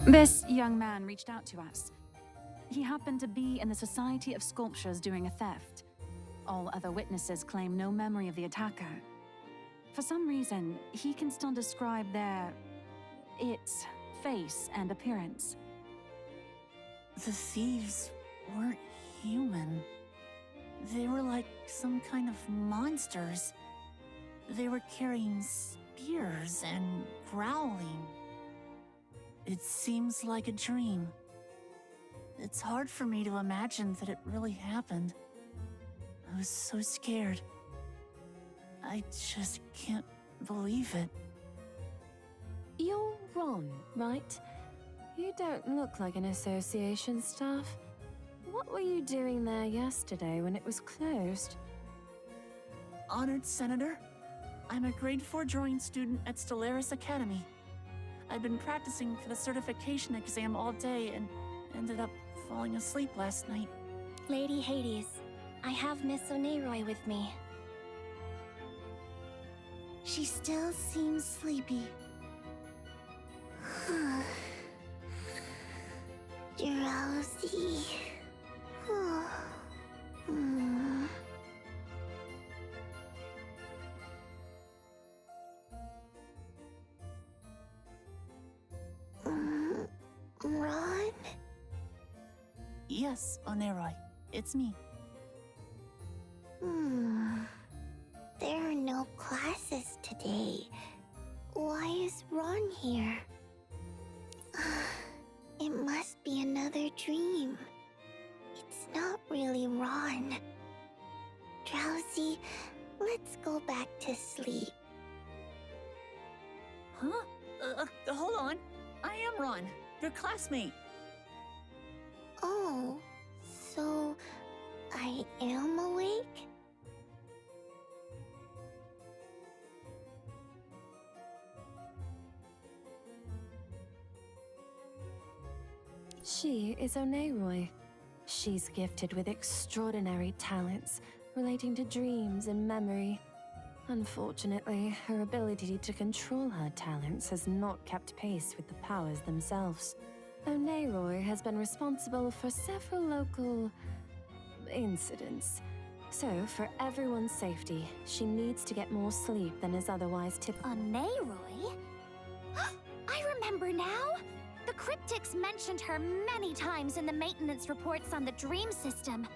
This young man reached out to us. He happened to be in the Society of Sculptures doing a theft. All other witnesses claim no memory of the attacker. For some reason, he can still describe its face and appearance. The thieves weren't human. They were like some kind of monsters. They were carrying spears and growling. It seems like a dream. It's hard for me to imagine that it really happened. I was so scared. I just can't believe it. You're Ron, right? You don't look like an association staff. What were you doing there yesterday when it was closed? Honored Senator, I'm a grade 4 drawing student at Stellaris Academy. I'd been practicing for the certification exam all day and ended up falling asleep last night. Lady Hades, I have Miss Oneroy with me. She still seems sleepy. Drowsy. Ron? Yes, Oneroy. It's me. There are no classes today. Why is Ron here? It must be another dream. It's not really Ron. Drowsy, let's go back to sleep. Huh? Hold on. I am Ron, your classmate. Oh, so I am awake? She is Oneroy. She's gifted with extraordinary talents relating to dreams and memory. Unfortunately, her ability to control her talents has not kept pace with the powers themselves. Oneroy has been responsible for several local incidents. So, for everyone's safety, she needs to get more sleep than is otherwise typical. Oneroy? I remember now! The cryptics mentioned her many times in the maintenance reports on the dream system.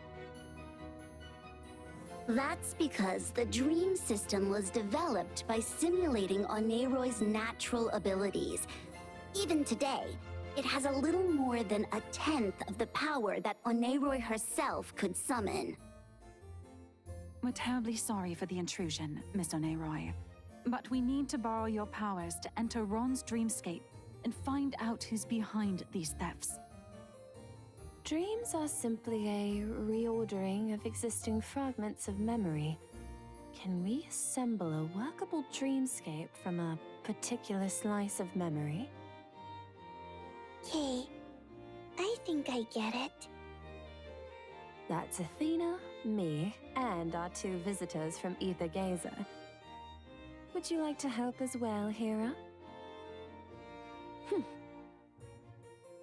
That's because the dream system was developed by simulating Oneroy's natural abilities. Even today, it has a little more than a tenth of the power that Oneroy herself could summon. We're terribly sorry for the intrusion, Miss Oneroy. But we need to borrow your powers to enter Ron's dreamscape and find out who's behind these thefts. Dreams are simply a reordering of existing fragments of memory. Can we assemble a workable dreamscape from a particular slice of memory? Okay, I think I get it. That's Athena, me, and our 2 visitors from Aether Gaea. Would you like to help as well, Hera?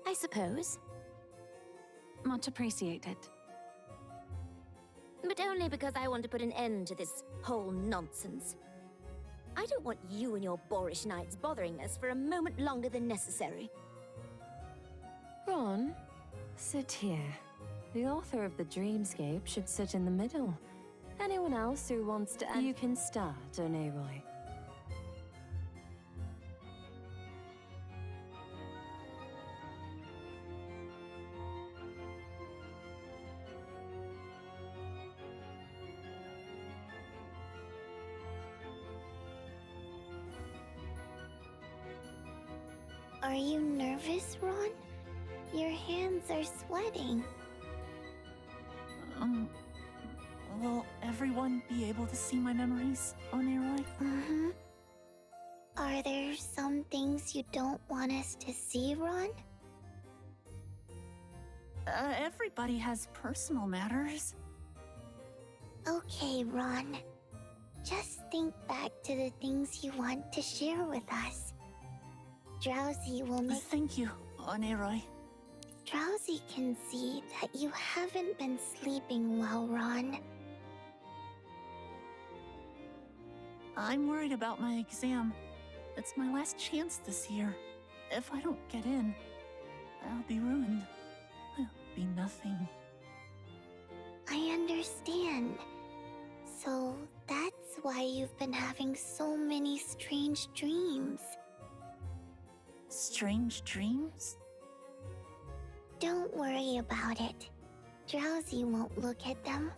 I suppose. Much appreciated. But only because I want to put an end to this whole nonsense. I don't want you and your boorish knights bothering us for a moment longer than necessary. Ron, sit here. The author of the dreamscape should sit in the middle. Anyone else who wants to... You can start, Oneroy. Are you nervous, Ron? Your hands are sweating. Will everyone be able to see my memories, Oneroy? Are there some things you don't want us to see, Ron? Everybody has personal matters. Okay, Ron. Just think back to the things you want to share with us. Drowsy will make... Thank you, Aeroi. Drowsy can see that you haven't been sleeping well, Ron. I'm worried about my exam. It's my last chance this year. If I don't get in, I'll be ruined. I'll be nothing. I understand. So that's why you've been having so many strange dreams. Strange dreams? Don't worry about it. Drowsy won't look at them.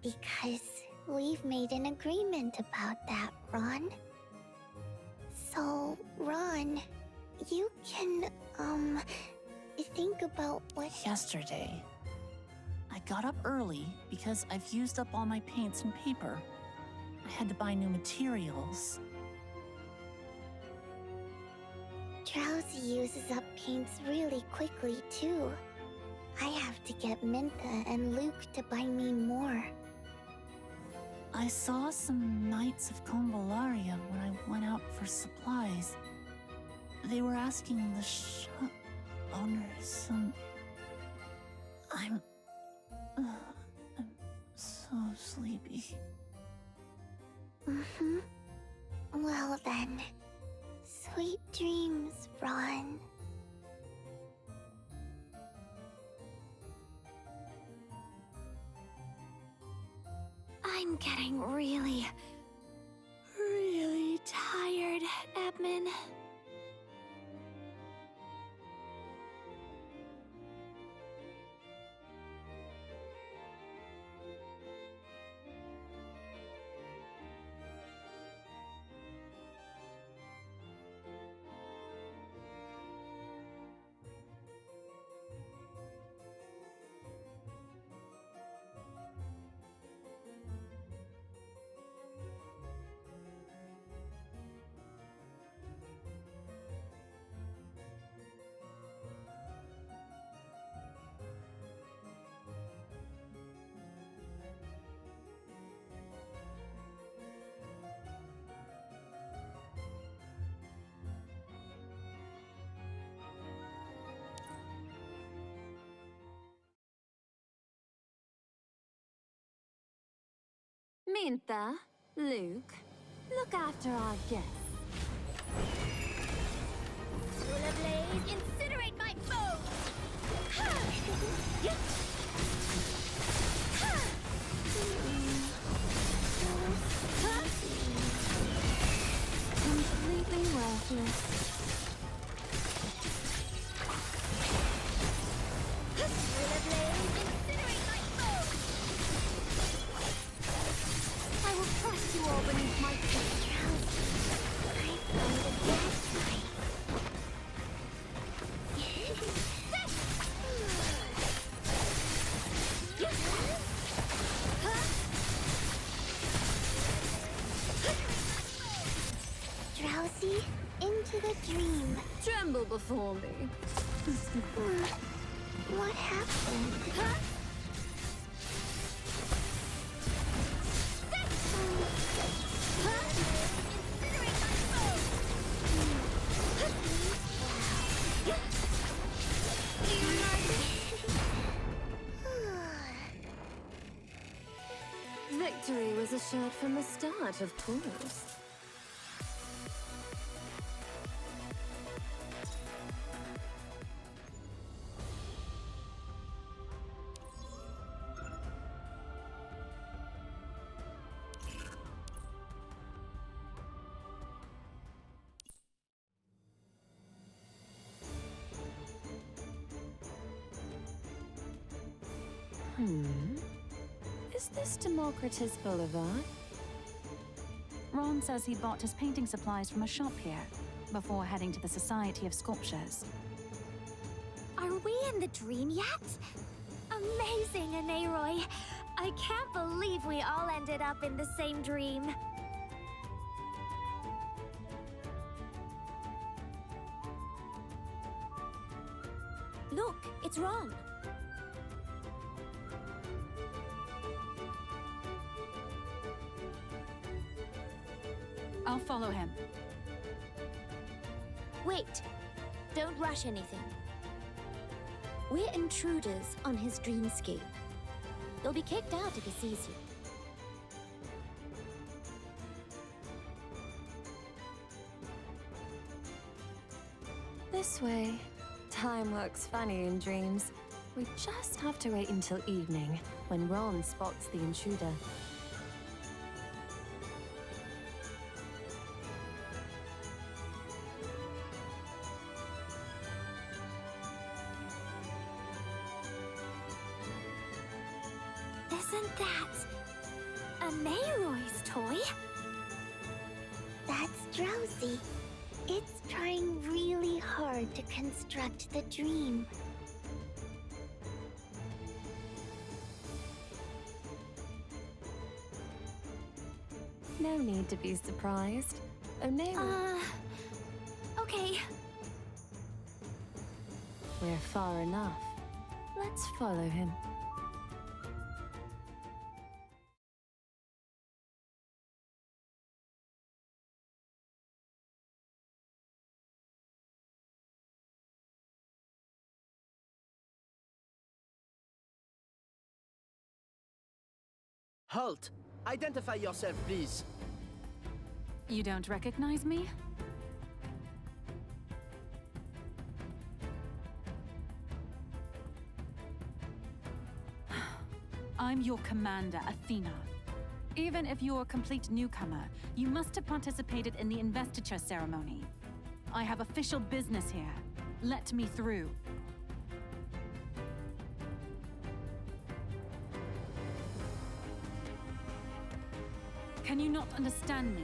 Because we've made an agreement about that, Ron. So, Ron, you can, think about what... Yesterday, I got up early because I've used up all my paints and paper. I had to buy new materials. Drowsy uses up paints really quickly, too. I have to get Mintha and Luke to buy me more. I saw some Knights of Combalaria when I went out for supplies. They were asking the shop owners I'm so sleepy. Mm-hmm. Well then, sweet dreams, Ron. I'm getting really tired, Edmund. Mintha, Luke, look after our guests. Ruler Blaze, incinerate my foes! Completely worthless. Ruler Blaze, incinerate my foes! I will crush you all beneath my feet. Drowsy, into the dream. Tremble before me. What happened? Victory was assured from the start, of course. Is this Democritus Boulevard? Ron says he bought his painting supplies from a shop here, before heading to the Society of Sculptures. Are we in the dream yet? Amazing, Aeroi. I can't believe we all ended up in the same dream. Look, it's Ron. I'll follow him. Wait, don't rush anything. We're intruders on his dreamscape. You'll be kicked out if he sees you. This way. Time works funny in dreams. We just have to wait until evening, when Ron spots the intruder. Isn't that a Neyroy's toy? That's Drowsy. It's trying really hard to construct the dream. No need to be surprised. O'Neill. Okay. We're far enough. Let's follow him. Halt! Identify yourself, please. You don't recognize me? I'm your commander, Athena. Even if you're a complete newcomer, you must have participated in the investiture ceremony. I have official business here. Let me through. Can you not understand me?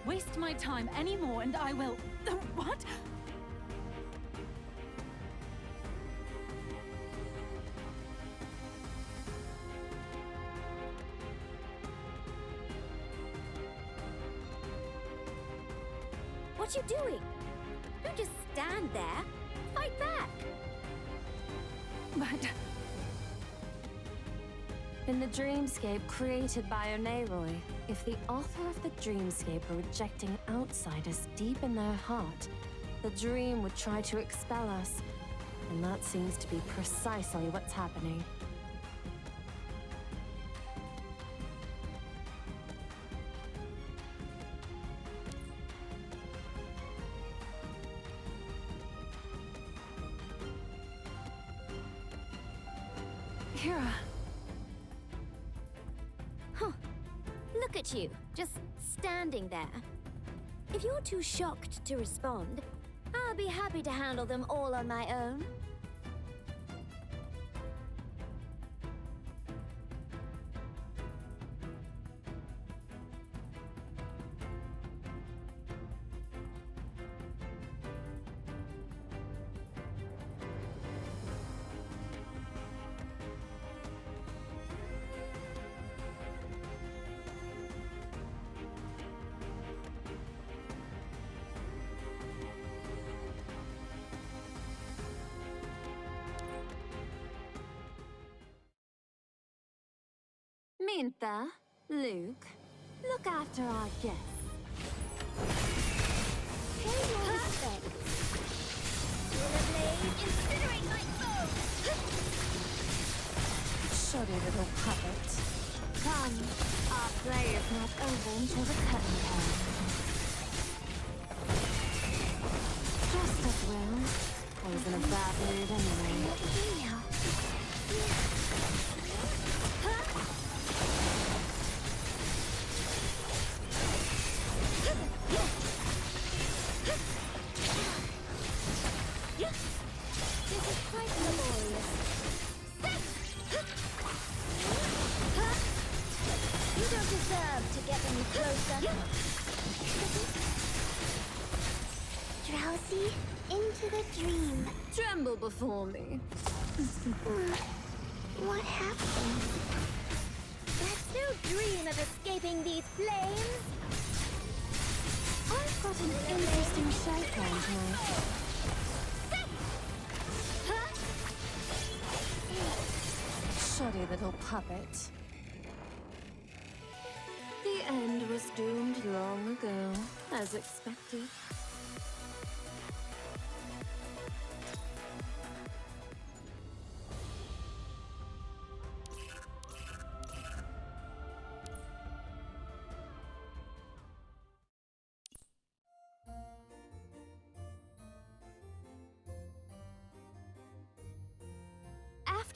Waste my time anymore and I will... What? What you doing? Don't just stand there. Fight back. But... In the dreamscape created by Oneroy, if the author of the dreamscape are rejecting outsiders deep in their heart, the dream would try to expel us. And that seems to be precisely what's happening. Kira... Look at you, just standing there. If you're too shocked to respond, I'll be happy to handle them all on my own. Mintha, Luke, look after our guests. Pay your respects. Blade, incinerate my foe! Shoddy little puppet. Come, our play is not over until the curtain calls. Just as well. I was in a bad mood anyway. This is quite laborious. You don't deserve to get any closer. Drowsy, into the dream. Tremble before me. What happened? Let's no dream of escaping these flames. I've got an interesting show plan tonight. Shoddy little puppet. The end was doomed long ago, as expected.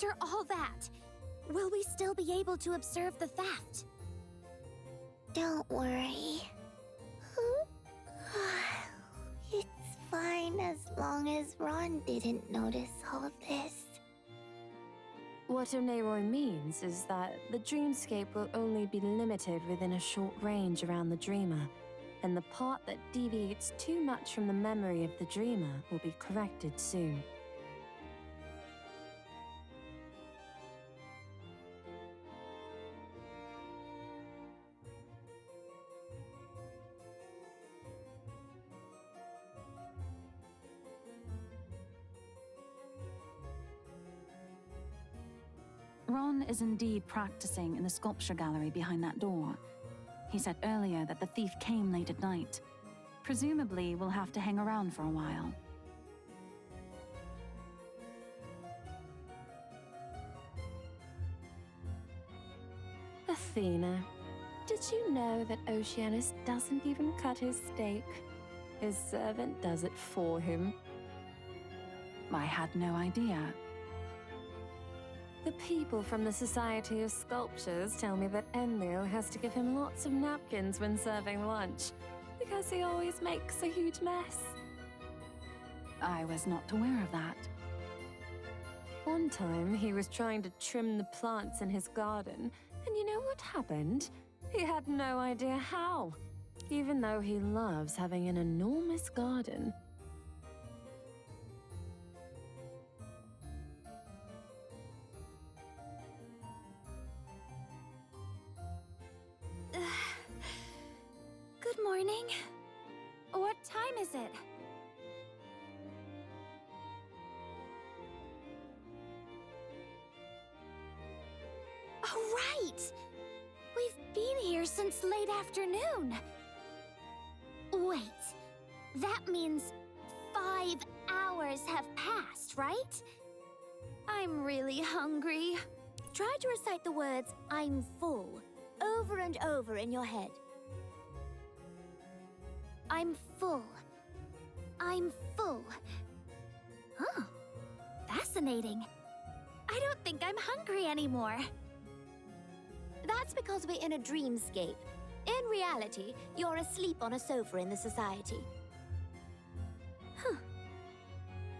After all that, will we still be able to observe the theft? Don't worry. It's fine as long as Ron didn't notice all this. What Oneiroi means is that the dreamscape will only be limited within a short range around the dreamer, and the part that deviates too much from the memory of the dreamer will be corrected soon. Ron is indeed practicing in the sculpture gallery behind that door. He said earlier that the thief came late at night. Presumably, we'll have to hang around for a while. Athena, did you know that Oceanus doesn't even cut his steak? His servant does it for him. I had no idea. The people from the Society of Sculptures tell me that Enlil has to give him lots of napkins when serving lunch, because he always makes a huge mess. I was not aware of that. One time, he was trying to trim the plants in his garden, and you know what happened? He had no idea how, even though he loves having an enormous garden. Good morning. What time is it? Oh, right! We've been here since late afternoon. Wait, that means 5 hours have passed, right? I'm really hungry. Try to recite the words, "I'm full," over and over in your head. I'm full. I'm full. Huh. Fascinating. I don't think I'm hungry anymore. That's because we're in a dreamscape. In reality, you're asleep on a sofa in the society. Huh.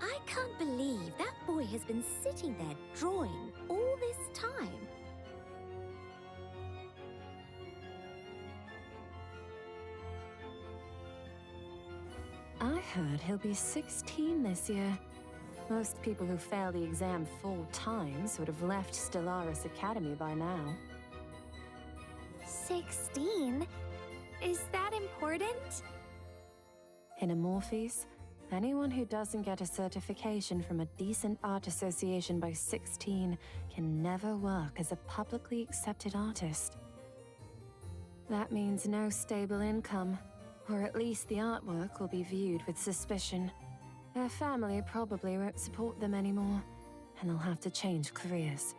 I can't believe that boy has been sitting there drawing all this time. I heard he'll be 16 this year. Most people who fail the exam 4 times would have left Stellaris Academy by now. 16? Is that important? In Amorphes, anyone who doesn't get a certification from a decent art association by 16 can never work as a publicly accepted artist. That means no stable income, or at least the artwork will be viewed with suspicion. Their family probably won't support them anymore, and they'll have to change careers.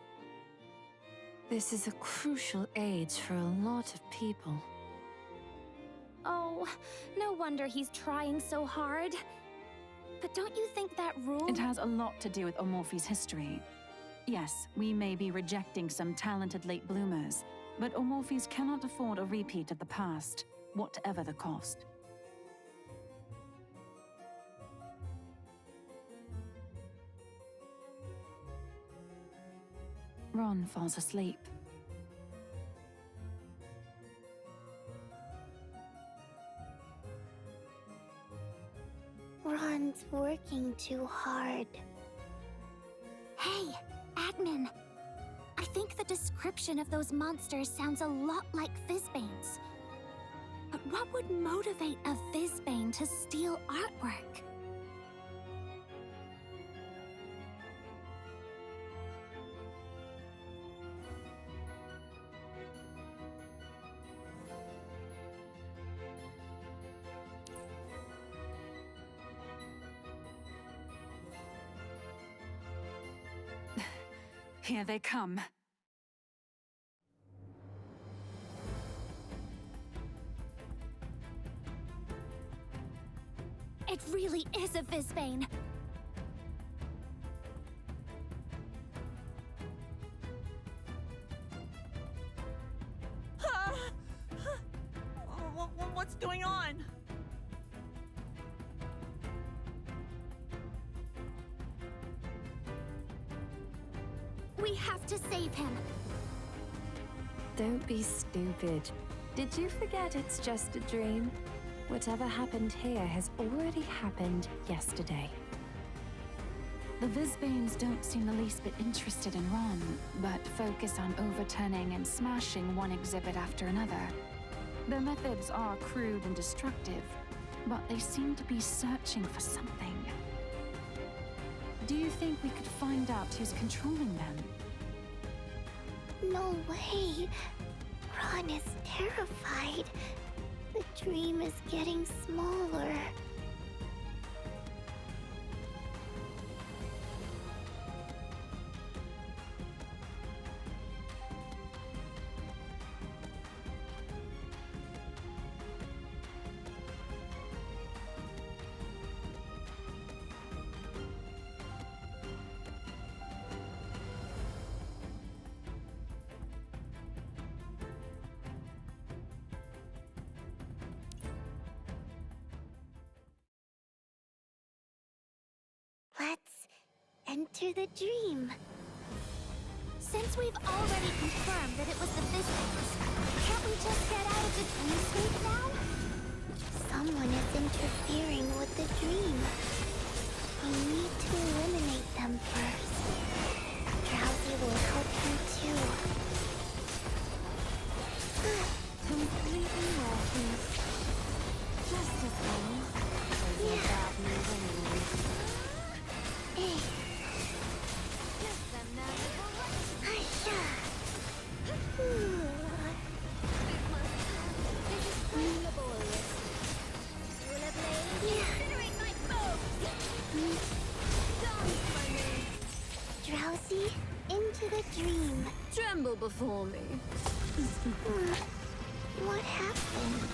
This is a crucial age for a lot of people. Oh, no wonder he's trying so hard. But don't you think that rule— It has a lot to do with Omorphi's history. Yes, we may be rejecting some talented late bloomers, but Omorphes cannot afford a repeat of the past, whatever the cost. Ron falls asleep. Ron's working too hard. Hey, admin. I think the description of those monsters sounds a lot like Visbanes. But what would motivate a Visbane to steal artwork? Here they come. It really is a Visbane. What's going on? We have to save him. Don't be stupid. Did you forget it's just a dream? Whatever happened here has already happened yesterday. The Visbanes don't seem the least bit interested in Ron, but focus on overturning and smashing one exhibit after another. Their methods are crude and destructive, but they seem to be searching for something. Do you think we could find out who's controlling them? No way. Ron is terrified. The dream is getting smaller. Let's enter the dream. Since we've already confirmed that it was the Visbanes, can't we just get out of the dreamscape now? Someone is interfering with the dream. We need to eliminate them first. Drowsy will help you too. Completely working. Just as well. There's no bad news anyway. Asha. Drowsy, into the dream. Tremble before me. What happened?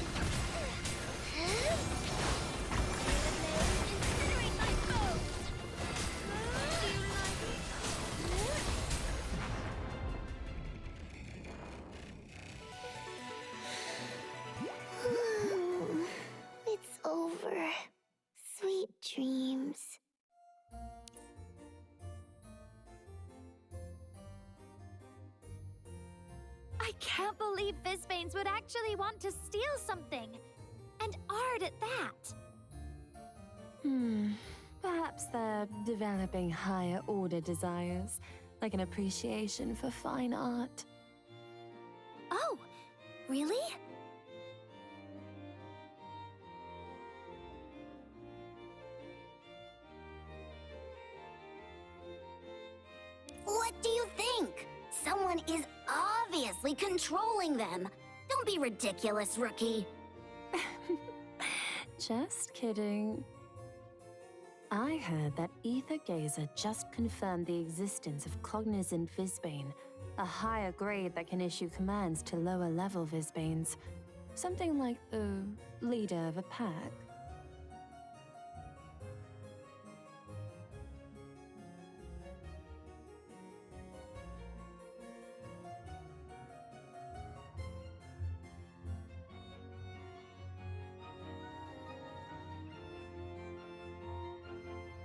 It's over. Sweet dreams. I can't believe Visbanes would actually want to steal something. And art at that. Perhaps they're developing higher order desires, like an appreciation for fine art. Oh, really? What do you think? Someone is obviously controlling them. Don't be ridiculous, rookie. Just kidding. I heard that Aether Gaea just confirmed the existence of cognizant Visbane, a higher grade that can issue commands to lower-level Visbanes. Something like the leader of a pack.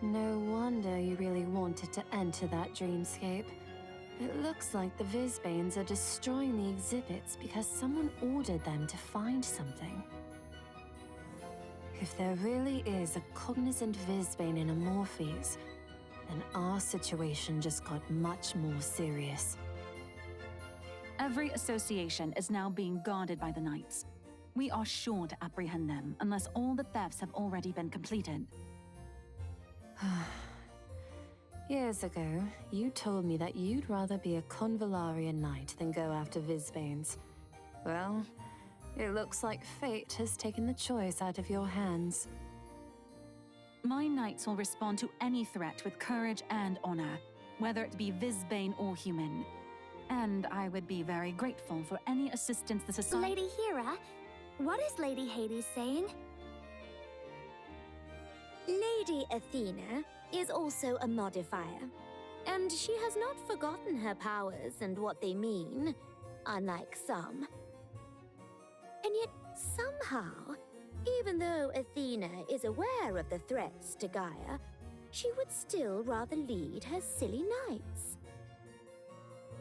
No wonder you really wanted to enter that dreamscape. It looks like the Visbanes are destroying the exhibits because someone ordered them to find something. If there really is a cognizant Visbane in Amorphes, then our situation just got much more serious. Every association is now being guarded by the Knights. We are sure to apprehend them unless all the thefts have already been completed. Years ago, you told me that you'd rather be a Convalarian knight than go after Visbanes. Well, it looks like fate has taken the choice out of your hands. My knights will respond to any threat with courage and honor, whether it be Visbane or human. And I would be very grateful for any assistance the society— Lady Hera, what is Lady Hades saying? Lady Athena is also a modifier, and she has not forgotten her powers and what they mean, unlike some. And yet, somehow, even though Athena is aware of the threats to Gaia, she would still rather lead her silly knights.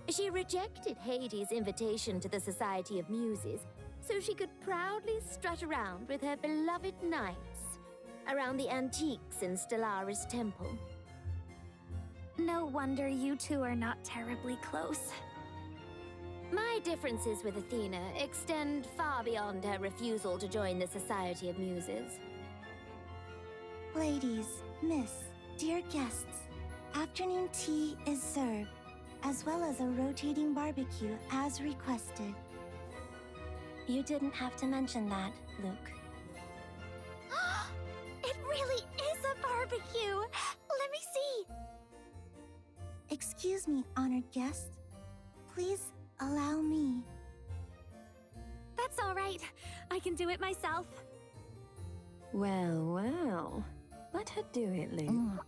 She rejected Hades' invitation to the Society of Muses so she could proudly strut around with her beloved knights around the antiques in Stellaris Temple. No wonder you two are not terribly close. My differences with Athena extend far beyond her refusal to join the Society of Muses. Ladies, miss, dear guests, afternoon tea is served, as well as a rotating barbecue as requested. You didn't have to mention that, Luke. It really is a barbecue! Let me see! Excuse me, honored guest. Please allow me. That's all right. I can do it myself. Well, well. Let her do it, Luke.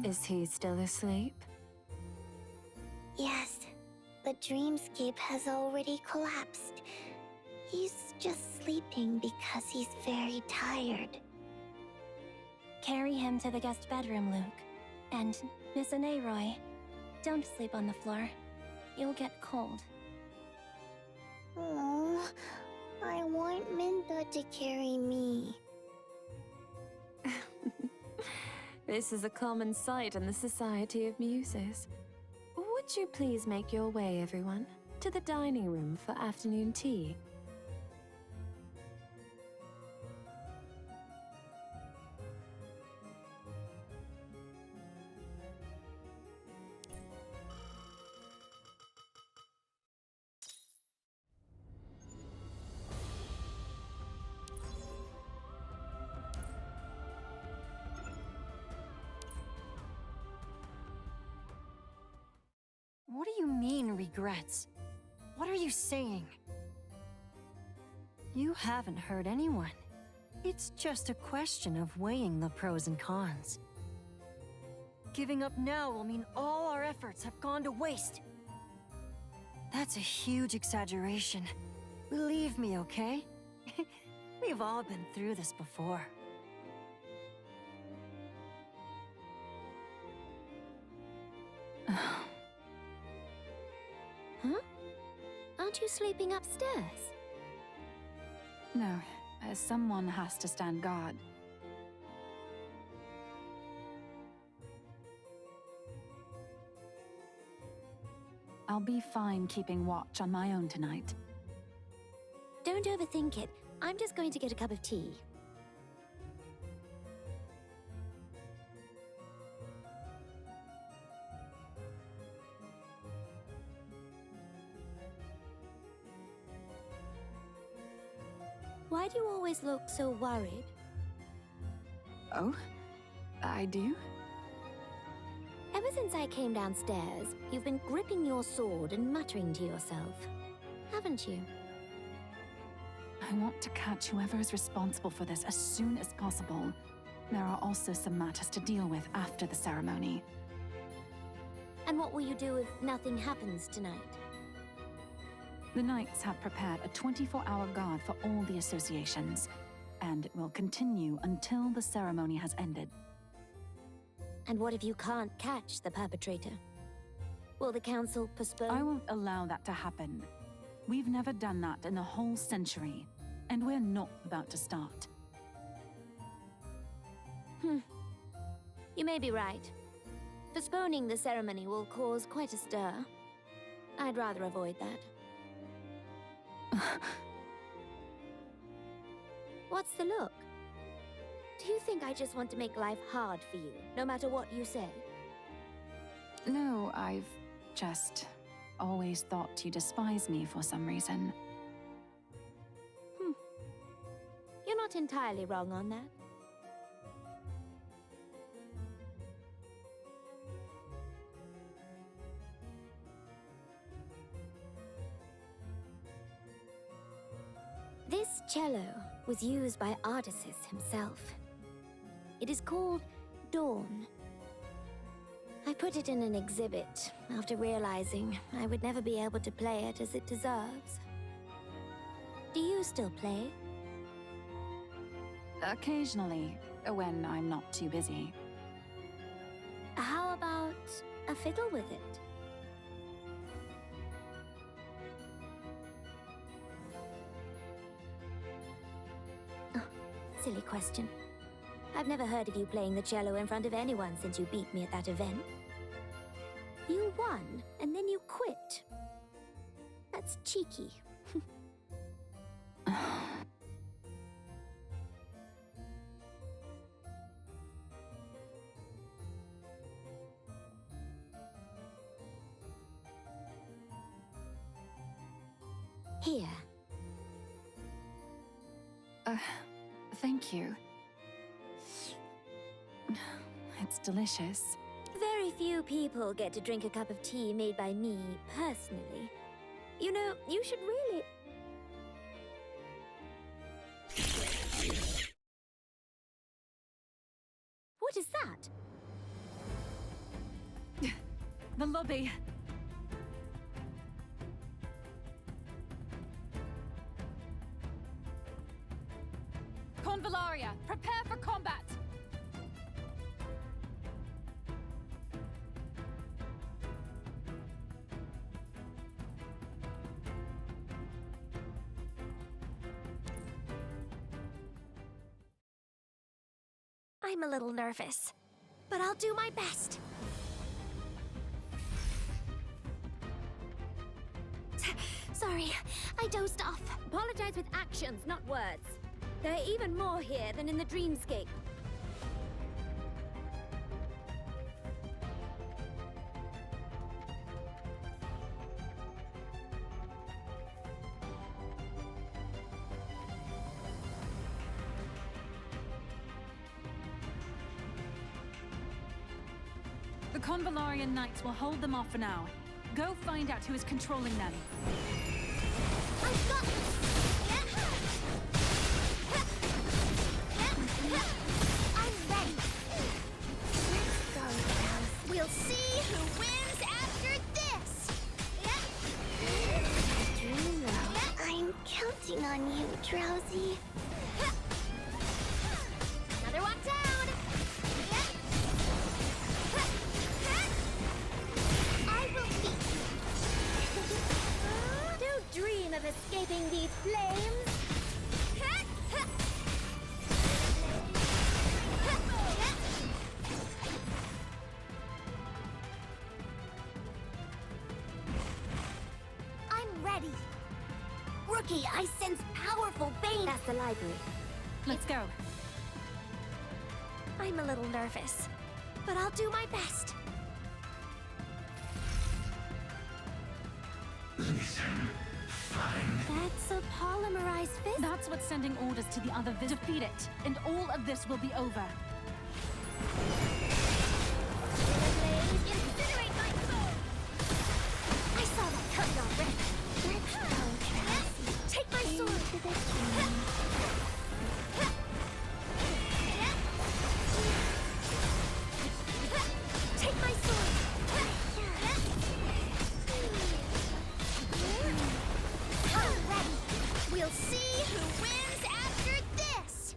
Is he still asleep? Yes, the dreamscape has already collapsed. He's just sleeping because he's very tired. Carry him to the guest bedroom, Luke. And Miss Aneroy, don't sleep on the floor. You'll get cold. Oh, I want Minda to carry me. This is a common sight in the Society of Muses. Would you please make your way, everyone, to the dining room for afternoon tea? What do you mean, regrets? What are you saying? You haven't hurt anyone. It's just a question of weighing the pros and cons. Giving up now will mean all our efforts have gone to waste. That's a huge exaggeration. Believe me, okay? We've all been through this before. Huh? Aren't you sleeping upstairs? No, someone has to stand guard. I'll be fine keeping watch on my own tonight. Don't overthink it. I'm just going to get a cup of tea. Why do you always look so worried? Oh? I do? Ever since I came downstairs, you've been gripping your sword and muttering to yourself, haven't you? I want to catch whoever is responsible for this as soon as possible. There are also some matters to deal with after the ceremony. And what will you do if nothing happens tonight? The Knights have prepared a 24-hour guard for all the associations, and it will continue until the ceremony has ended. And what if you can't catch the perpetrator? Will the council postpone? I won't allow that to happen. We've never done that in a whole century, and we're not about to start. You may be right. Postponing the ceremony will cause quite a stir. I'd rather avoid that. What's the look? Do you think I just want to make life hard for you, no matter what you say? No, I've just always thought you despise me for some reason. You're not entirely wrong on that. This cello was used by Artisus himself. It is called Dawn. I put it in an exhibit after realizing I would never be able to play it as it deserves. Do you still play? Occasionally, when I'm not too busy. How about a fiddle with it? Oh, silly question. I've never heard of you playing the cello in front of anyone since you beat me at that event. You won, and then you quit. That's cheeky. Here. Thank you. It's delicious. Very few people get to drink a cup of tea made by me, personally. You know, you should really... What is that? The lobby. Convallaria, prepare for combat! I'm a little nervous, but I'll do my best. Sorry, I dozed off. Apologize with actions, not words. There are even more here than in the dreamscape. The Convallarian Knights will hold them off for now. Go find out who is controlling them. I've got this! I'm ready! Let's go, Drowsy. We'll see who wins after this! I'm counting on you, Drowsy. Another one down! I will beat you! Don't dream of escaping these flames! I'm ready! Rookie, I sense powerful bane. That's the library. Let's go. I'm a little nervous, but I'll do my best. That's a polymerized fist. That's what's sending orders to the other Defeat it, and all of this will be over. Incinerate my soul! I saw that coming already. Let's go, Drowsy. Take my sword! Into the dream. Take my sword! Already! We'll see who wins after this!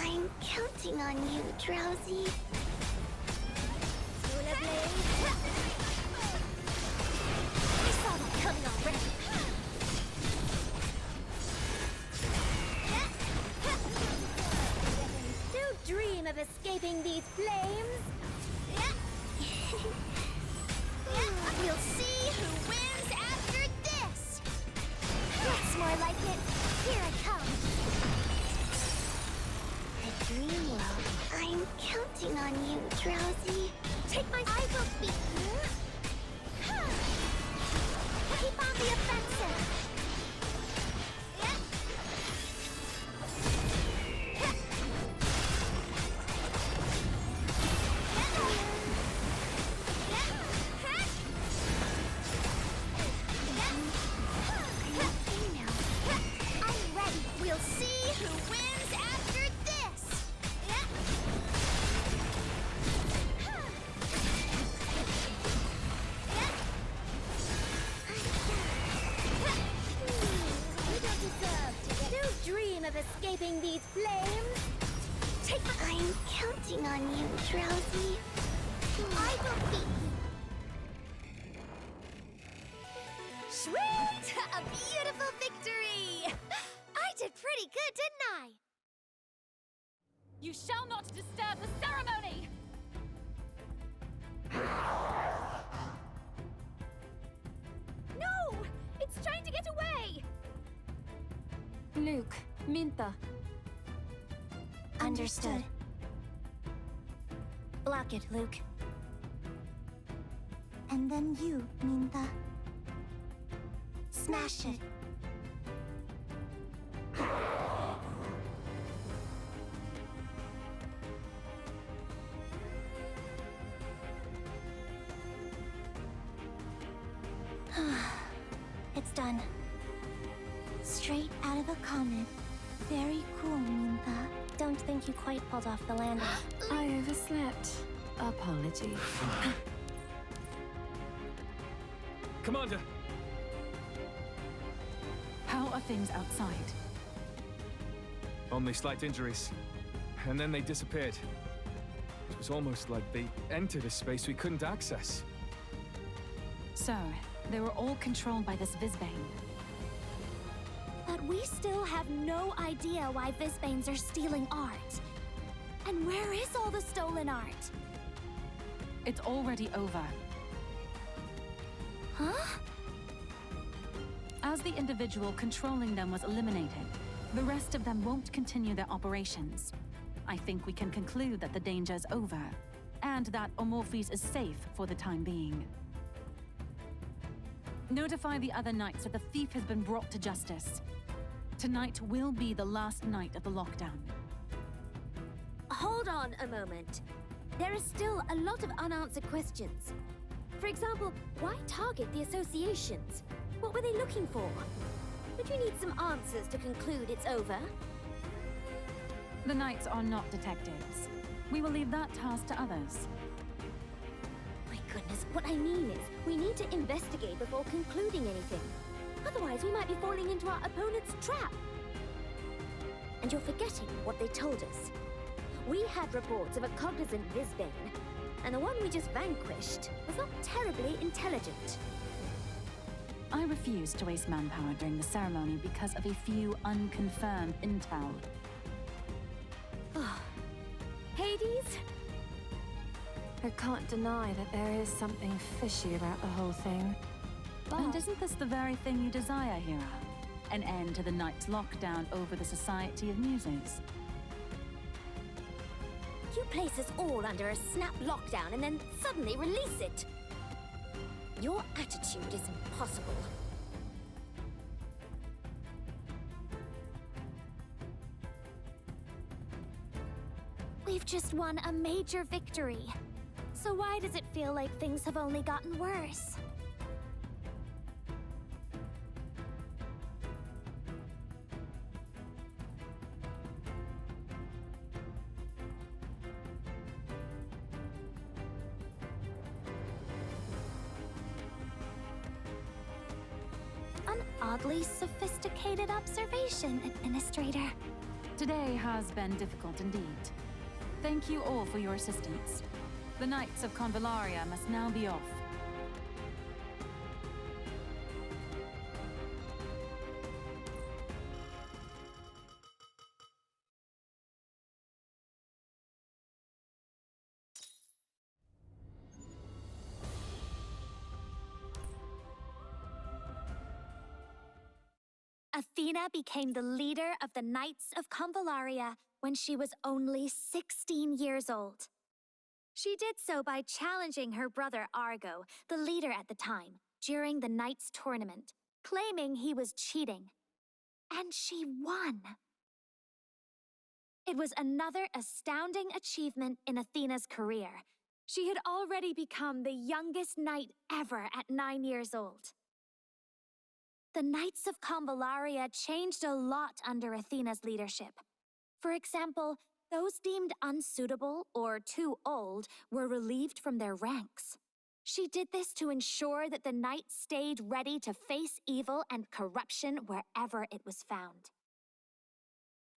I'm counting on you, Drowsy. I saw that coming already. Don't dream of escaping these flames! We'll see who wins after this! That's more like it. Here it comes. The dream world. I'm counting on you, Drowsy. Take my... I will beat you. Keep on the offensive. I'm ready. We'll see who wins after this. bring these flames. I'm counting on you, Drowsy. I will be. Sweet! A beautiful victory! I did pretty good, didn't I? You shall not disturb the ceremony! No! It's trying to get away! Luke, Minta. Understood. Block it, Luke. And then you, Minta. Smash it. It's done. Straight out of a comet. Very cool, Minta. Don't think you quite pulled off the landing. I overslept. Apologies. Commander! How are things outside? Only slight injuries. And then they disappeared. It was almost like they entered a space we couldn't access. So, they were all controlled by this Visbane. But we still have no idea why Visbanes are stealing art. And where is all the stolen art? It's already over. Huh? As the individual controlling them was eliminated, the rest of them won't continue their operations. I think we can conclude that the danger is over, and that Omorphes is safe for the time being. Notify the other knights that the thief has been brought to justice. Tonight will be the last night of the lockdown. Hold on a moment. There is still a lot of unanswered questions. For example, why target the associations? What were they looking for? Don't you need some answers to conclude it's over? The knights are not detectives. We will leave that task to others. My goodness, what I mean is, we need to investigate before concluding anything. Otherwise, we might be falling into our opponent's trap. And you're forgetting what they told us. We had reports of a cognizant Visbane, and the one we just vanquished was not terribly intelligent. I refused to waste manpower during the ceremony because of a few unconfirmed intel. Hades? I can't deny that there is something fishy about the whole thing. And isn't this the very thing you desire, Hera? An end to the Knights' lockdown over the Society of Muses? You place us all under a snap lockdown and then suddenly release it. Your attitude is impossible. We've just won a major victory. So why does it feel like things have only gotten worse? An oddly sophisticated observation, Administrator. Today has been difficult indeed. Thank you all for your assistance. The Knights of Convallaria must now be off. Athena became the leader of the Knights of Convallaria when she was only 16 years old. She did so by challenging her brother Argo, the leader at the time, during the Knights tournament, claiming he was cheating. And she won. It was another astounding achievement in Athena's career. She had already become the youngest knight ever at 9 years old. The Knights of Convallaria changed a lot under Athena's leadership. For example, those deemed unsuitable or too old were relieved from their ranks. She did this to ensure that the knights stayed ready to face evil and corruption wherever it was found.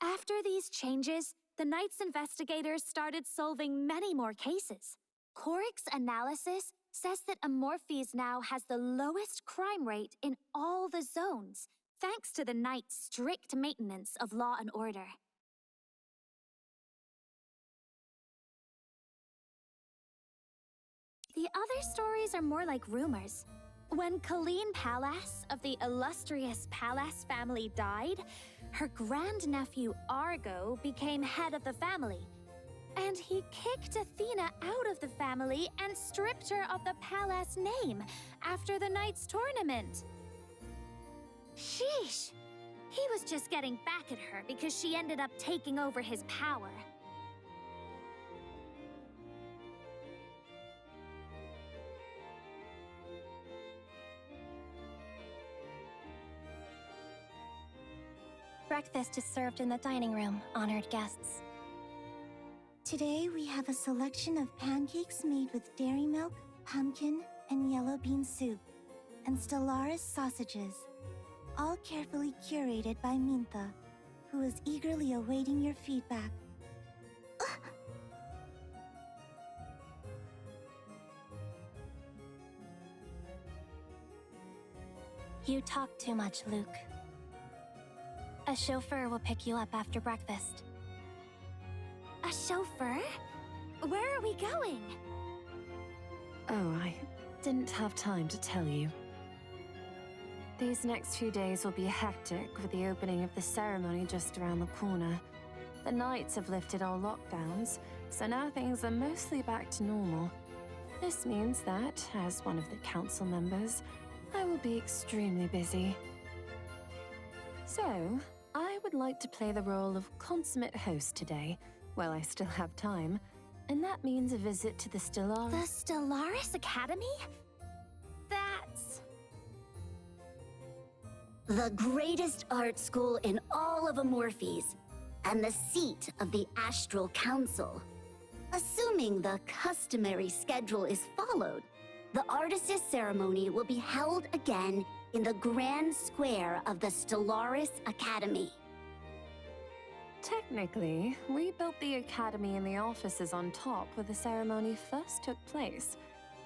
After these changes, the Knight's investigators started solving many more cases. Korik's analysis says that Amorphes now has the lowest crime rate in all the zones, thanks to the Knight's strict maintenance of law and order. The other stories are more like rumors. When Colleen Pallas of the illustrious Pallas family died, her grandnephew Argo became head of the family. And he kicked Athena out of the family and stripped her of the Pallas name after the Knight's tournament. Sheesh! He was just getting back at her because she ended up taking over his power. Breakfast is served in the dining room, honored guests. Today we have a selection of pancakes made with dairy milk, pumpkin, and yellow bean soup, and Stellaris sausages, all carefully curated by Mintha, who is eagerly awaiting your feedback. You talk too much, Luke. A chauffeur will pick you up after breakfast. A chauffeur? Where are we going? Oh, I didn't have time to tell you. These next few days will be hectic with the opening of the ceremony just around the corner. The Knights have lifted all lockdowns, so now things are mostly back to normal. This means that, as one of the council members, I will be extremely busy. So, I would like to play the role of consummate host today, while I still have time, and that means a visit to the Stellaris... The Stellaris Academy? That's... The greatest art school in all of Amorphes, and the seat of the Astral Council. Assuming the customary schedule is followed, the Artists' ceremony will be held again in the Grand Square of the Stellaris Academy. Technically, we built the Academy and the offices on top where the ceremony first took place,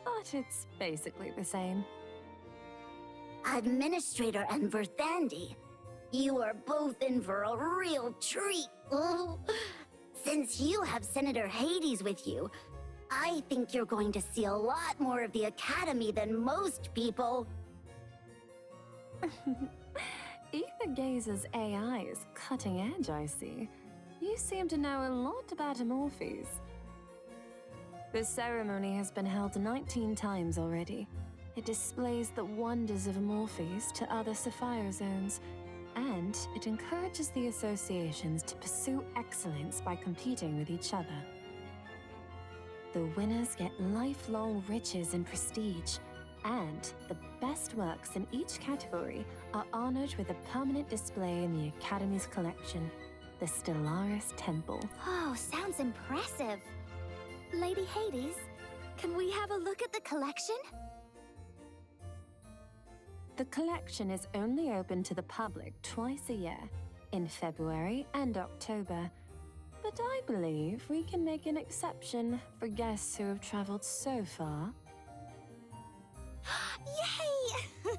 but it's basically the same. Administrator and Verthandi, you are both in for a real treat. Ooh. Since you have Senator Hades with you, I think you're going to see a lot more of the Academy than most people. Ether Gaze's AI is cutting edge, I see. You seem to know a lot about Amorphes. The ceremony has been held 19 times already. It displays the wonders of Amorphes to other sephirah zones, and it encourages the associations to pursue excellence by competing with each other. The winners get lifelong riches and prestige, and the best works in each category are honored with a permanent display in the Academy's collection, the Stellaris Temple. Oh, sounds impressive. Lady Hades, can we have a look at the collection? The collection is only open to the public twice a year, in February and October. But I believe we can make an exception for guests who have traveled so far. Yay!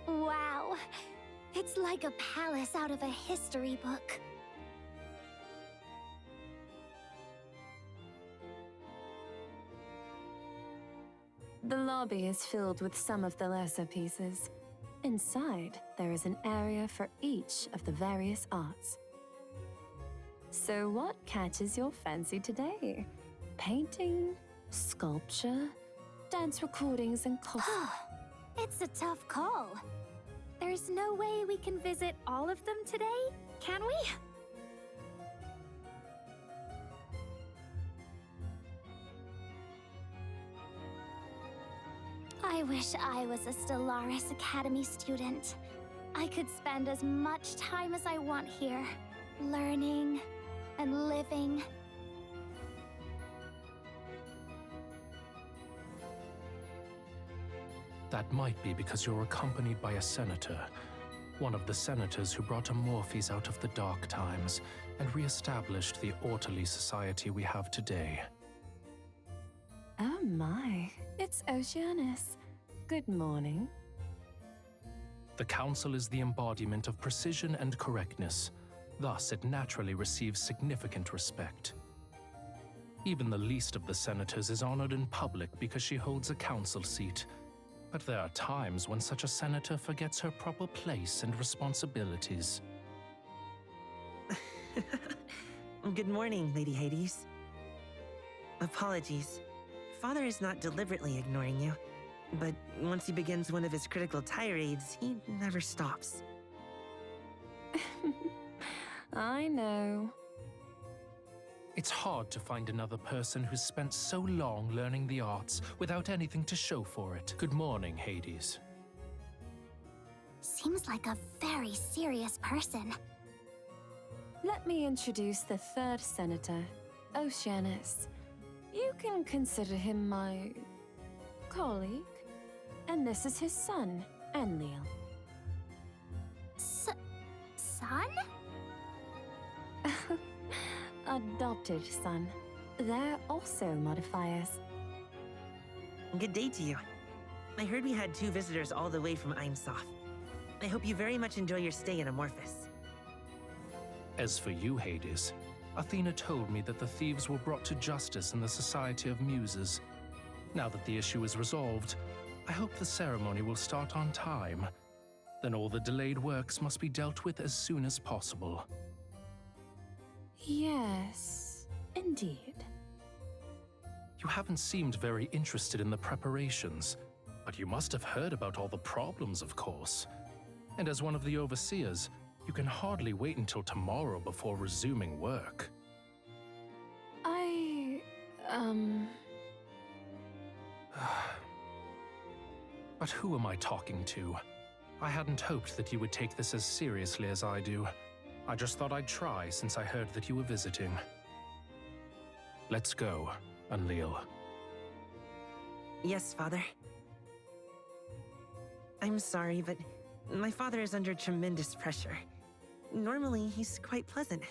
Wow, it's like a palace out of a history book. The lobby is filled with some of the lesser pieces. Inside, there is an area for each of the various arts. So what catches your fancy today? Painting, sculpture, dance recordings, and costumes? It's a tough call. There's no way we can visit all of them today, can we? I wish I was a Stellaris Academy student. I could spend as much time as I want here, learning and living. That might be because you're accompanied by a senator. One of the senators who brought Amorphes out of the dark times and re-established the orderly society we have today. Oh my, it's Oceanus. Good morning. The Council is the embodiment of precision and correctness. Thus, it naturally receives significant respect. Even the least of the senators is honored in public because she holds a council seat. But there are times when such a senator forgets her proper place and responsibilities. Good morning, Lady Hades. Apologies. Father is not deliberately ignoring you, but once he begins one of his critical tirades, he never stops. I know. It's hard to find another person who's spent so long learning the arts without anything to show for it. Good morning, Hades. Seems like a very serious person. Let me introduce the third senator, Oceanus. You can consider him my colleague. And this is his son, Enlil. Son? Adopted son. They're also modifiers. Good day to you. I heard we had 2 visitors all the way from Einsof. I hope you very much enjoy your stay in Amorphis. As for you, Hades, Athena told me that the thieves were brought to justice in the Society of Muses. Now that the issue is resolved, I hope the ceremony will start on time. Then all the delayed works must be dealt with as soon as possible. Yes, indeed. You haven't seemed very interested in the preparations, but you must have heard about all the problems, of course. And as one of the overseers, you can hardly wait until tomorrow before resuming work. But who am I talking to? I hadn't hoped that you would take this as seriously as I do. I just thought I'd try since I heard that you were visiting. Let's go, Enlil. Yes, Father. I'm sorry, but my father is under tremendous pressure. Normally, he's quite pleasant.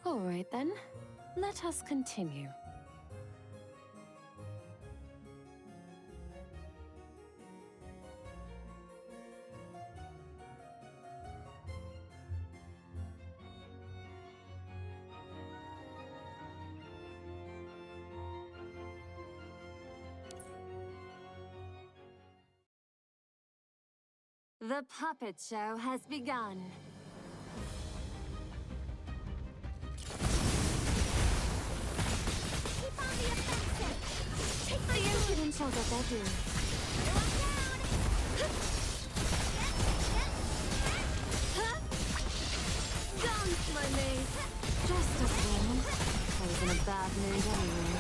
All right then, let us continue. The puppet show has begun. Keep on the offensive! Take The impudence shall get their due. Dance, my maid. Just a thing. I was in a bad mood anyway.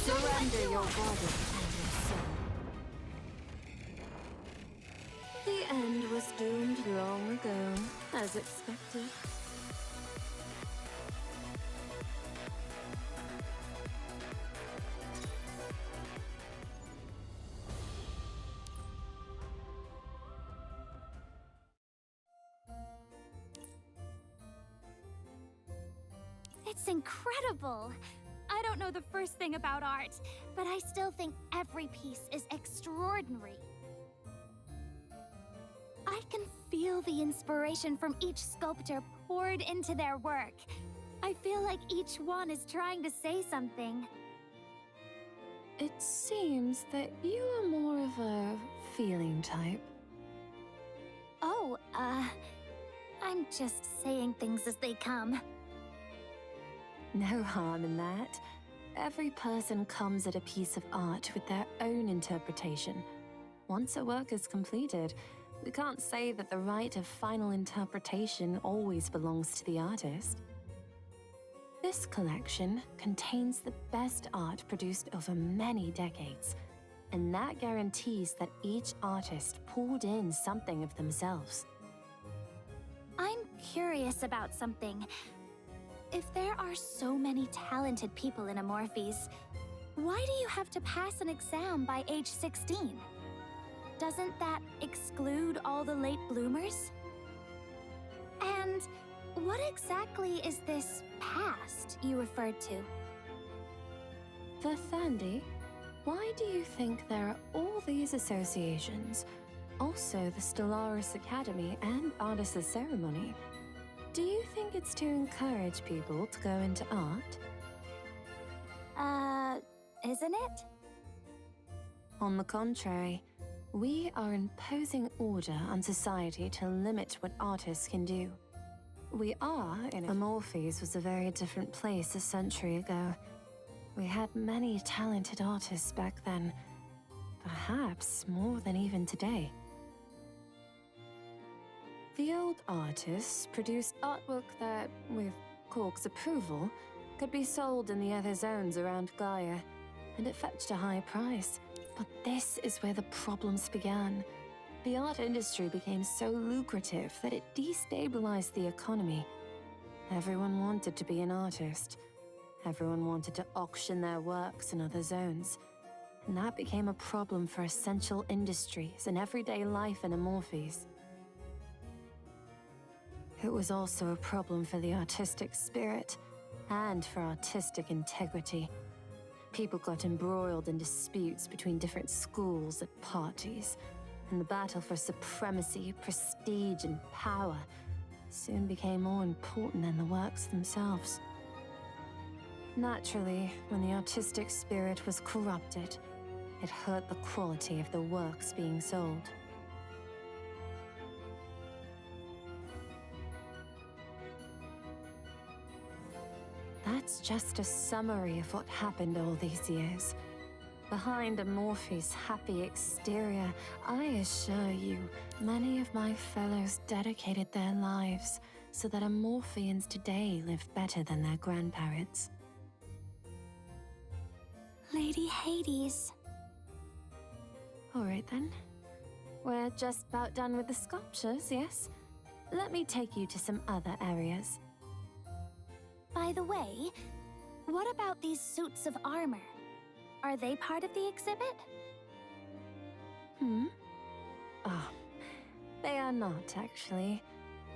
Surrender your body and your soul. The end was doomed long ago, as expected. It's incredible! I don't know the first thing about art, but I still think every piece is extraordinary. I can feel the inspiration from each sculptor poured into their work. I feel like each one is trying to say something. It seems that you are more of a feeling type. Oh, I'm just saying things as they come. No harm in that. Every person comes at a piece of art with their own interpretation. Once a work is completed, we can't say that the right of final interpretation always belongs to the artist. This collection contains the best art produced over many decades. and that guarantees that each artist pulled in something of themselves. I'm curious about something. If there are so many talented people in Amorphes, why do you have to pass an exam by age 16? Doesn't that exclude all the late bloomers? And what exactly is this past you referred to? For Thandi, why do you think there are all these associations? Also the Stellaris Academy and Artists' Ceremony. Do you think it's to encourage people to go into art? Isn't it? On the contrary, we are imposing order on society to limit what artists can do. We are in Amorphes was a very different place a century ago. We had many talented artists back then, perhaps more than even today. The old artists produced artwork that, with Cork's approval, could be sold in the other zones around Gaea, and it fetched a high price. But this is where the problems began. The art industry became so lucrative that it destabilized the economy. Everyone wanted to be an artist. Everyone wanted to auction their works in other zones. And that became a problem for essential industries and everyday life in Amorphes. It was also a problem for the artistic spirit, and for artistic integrity. People got embroiled in disputes between different schools at parties, and the battle for supremacy, prestige, and power soon became more important than the works themselves. Naturally, when the artistic spirit was corrupted, it hurt the quality of the works being sold. That's just a summary of what happened all these years. Behind Amorphes' happy exterior, I assure you, many of my fellows dedicated their lives so that Amorphians today live better than their grandparents. Lady Hades. All right then. We're just about done with the sculptures, yes? Let me take you to some other areas. By the way, what about these suits of armor? Are they part of the exhibit? Oh, they are not, actually.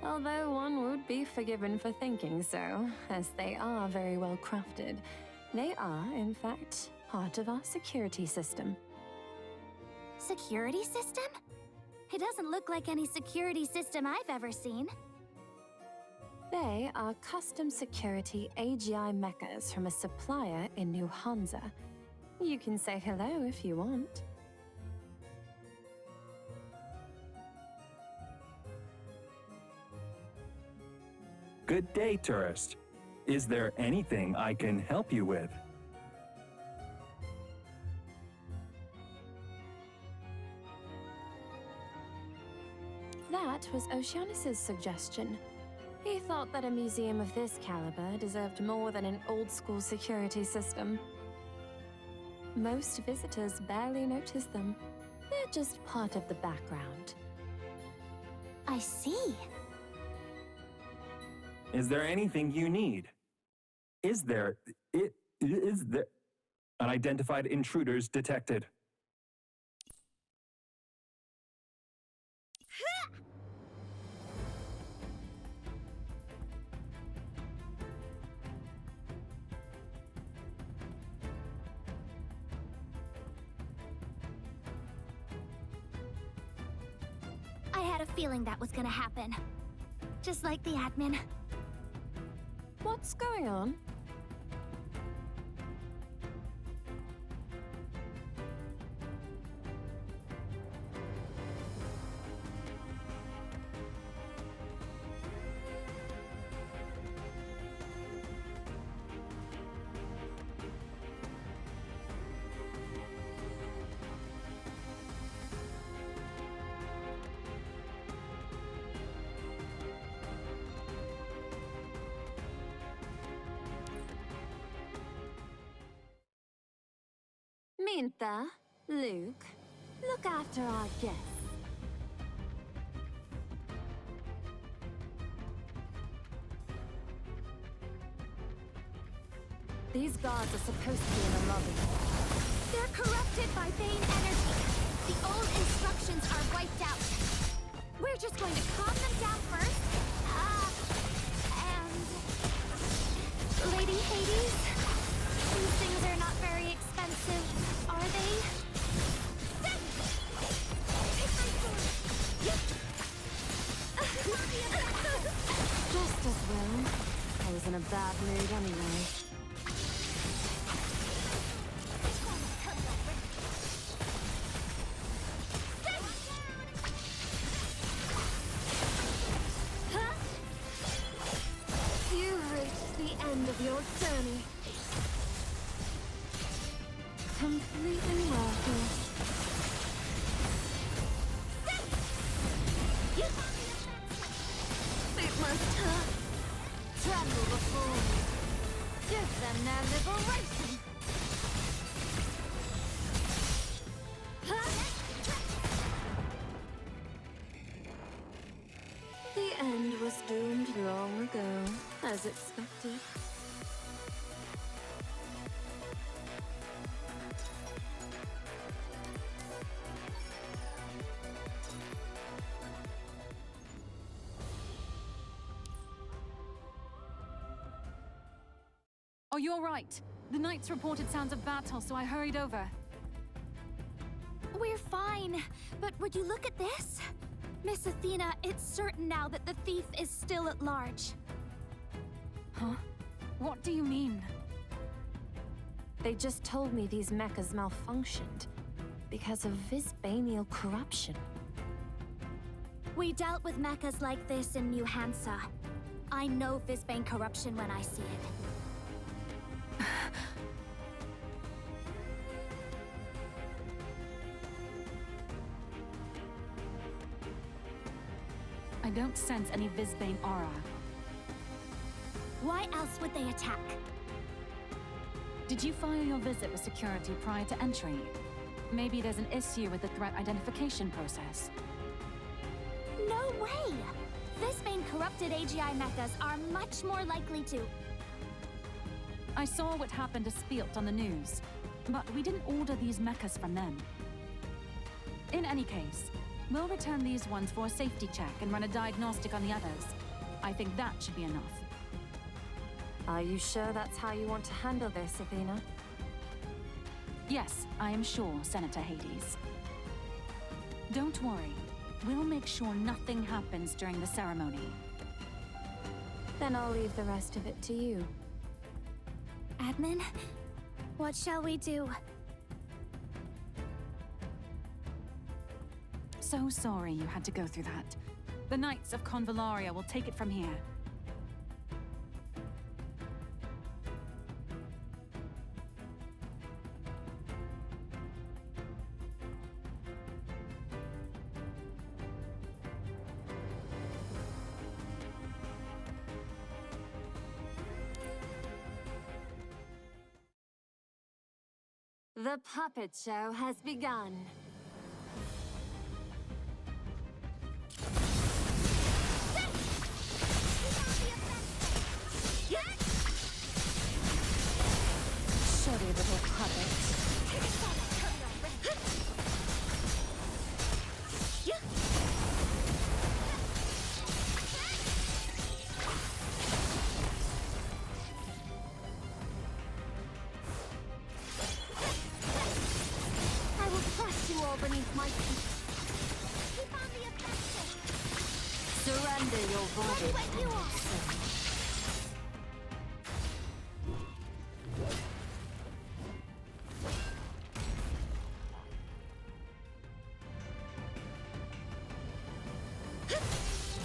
Although one would be forgiven for thinking so, as they are very well crafted. They are, in fact, part of our security system. Security system? It doesn't look like any security system I've ever seen. They are custom security AGI mechas from a supplier in New Hansa. You can say hello if you want. Good day, tourist. Is there anything I can help you with? That was Oceanus's suggestion. He thought that a museum of this caliber deserved more than an old-school security system. Most visitors barely notice them. They're just part of the background. I see. Is there anything you need? Is there unidentified intruders detected? I had a feeling that was gonna happen. Just like the admin. What's going on? Minta, Luke, look after our guests. These guards are supposed to be in the lobby. They're corrupted by Bane energy. The old instructions are wiped out. We're just going to calm them down first. And... Lady Hades? These things are not very expensive, are they? Take my sword! Just as well. I was in a bad mood anyway. Of your journey. Completely worth it. It must hurt. Tremble before me. Give them their liberation. The end was doomed long ago, as expected. Oh, you're right. The Knights reported sounds of battle, so I hurried over. We're fine, but would you look at this? Miss Athena, it's certain now that the thief is still at large. Huh? What do you mean? They just told me these mechas malfunctioned because of Visbanial corruption. We dealt with mechas like this in New Hansa. I know Visbane corruption when I see it. I don't sense any Visbane aura. Why else would they attack? Did you file your visit with security prior to entry? Maybe there's an issue with the threat identification process. No way! Visbane corrupted AGI mechas are much more likely to. I saw what happened to Spielt on the news, but we didn't order these mechas from them. In any case, we'll return these ones for a safety check and run a diagnostic on the others. I think that should be enough. Are you sure that's how you want to handle this, Athena? Yes, I am sure, Senator Hades. Don't worry. We'll make sure nothing happens during the ceremony. Then I'll leave the rest of it to you. Admin, what shall we do? So sorry you had to go through that. The Knights of Convallaria will take it from here. The puppet show has begun. Shoddy little puppet. I will crush you all beneath my feet. Keep on the offensive. Surrender your body. Let you off.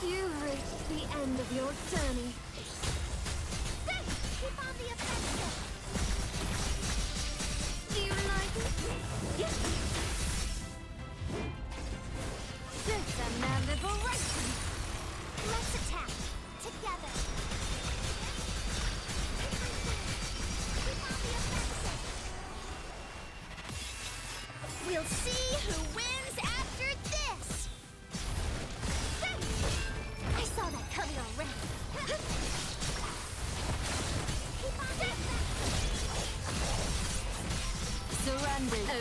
You've reached the end of your journey. Keep on the offensive. Do you like it? Yes. Give them their liberation. Let's attack together. Keep on the offensive. We'll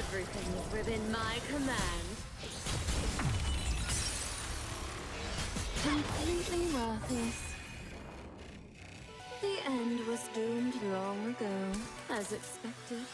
Everything's within my command. Completely worthless. The end was doomed long ago, as expected.